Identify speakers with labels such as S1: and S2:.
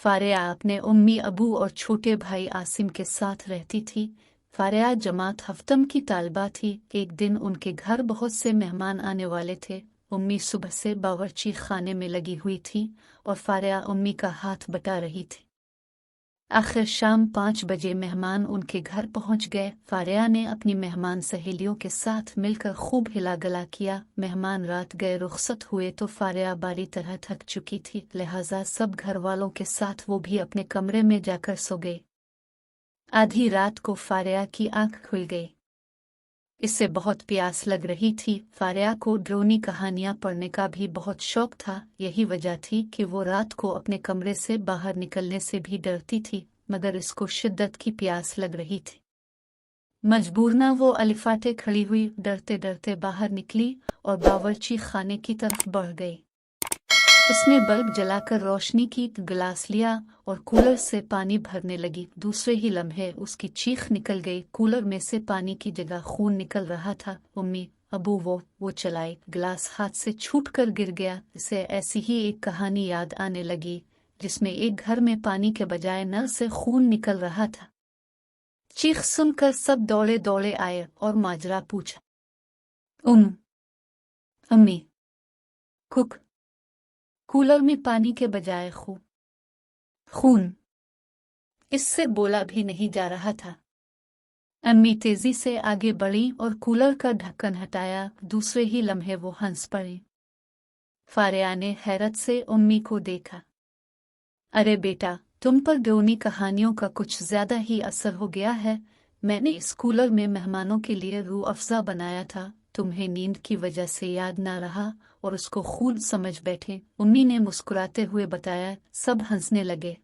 S1: फारिया अपने उम्मी अबू और छोटे भाई आसिम के साथ रहती थी। फारिया जमात हफ्तम की तालिबा थी। एक दिन उनके घर बहुत से मेहमान आने वाले थे। उम्मी सुबह से बावर्ची खाने में लगी हुई थी और फारिया उम्मी का हाथ बटा रही थी। आखिर शाम 5 बजे मेहमान उनके घर पहुंच गए। फारिया ने अपनी मेहमान सहेलियों के साथ मिलकर खूब हिला गला किया। मेहमान रात गए रुखसत हुए तो फारिया बारी तरह थक चुकी थी, लिहाजा सब घर वालों के साथ वो भी अपने कमरे में जाकर सो गई। आधी रात को फारिया की आंख खुल गई। इससे बहुत प्यास लग रही थी। फारिया को ड्रोनी कहानियां पढ़ने का भी बहुत शौक था। यही वजह थी कि वो रात को अपने कमरे से बाहर निकलने से भी डरती थी, मगर इसको शिद्दत की प्यास लग रही थी। मजबूरना वो अलिफाटे खड़ी हुई डरते डरते बाहर निकली और बावर्ची खाने की तरफ बढ़ गई। उसने बल्ब जलाकर रोशनी की गिलास लिया और कूलर से पानी भरने लगी। दूसरे ही लम्हे उसकी चीख निकल गई। कूलर में से पानी की जगह खून निकल रहा था। उम्मी अबू वो चलाए, गिलास हाथ से छूटकर गिर गया। इसे ऐसी ही एक कहानी याद आने लगी जिसमें एक घर में पानी के बजाय नल से खून निकल रहा था। चीख सुनकर सब दौड़े दौड़े आए और माजरा पूछा। अम्मी कुक, कूलर में पानी के बजाय खून। इससे बोला भी नहीं जा रहा था। अम्मी तेजी से आगे बढ़ी और कूलर का ढक्कन हटाया। दूसरे ही लम्हे वो हंस पड़ी। फारिया ने हैरत से उम्मी को देखा। अरे बेटा, तुम पर ड्रोनी कहानियों का कुछ ज्यादा ही असर हो गया है। मैंने इस कूलर में मेहमानों के लिए रूह अफ़ज़ा बनाया था। तुम्हें नींद की वजह से याद ना रहा और उसको खून समझ बैठे। उम्मी ने मुस्कुराते हुए बताया। सब हंसने लगे।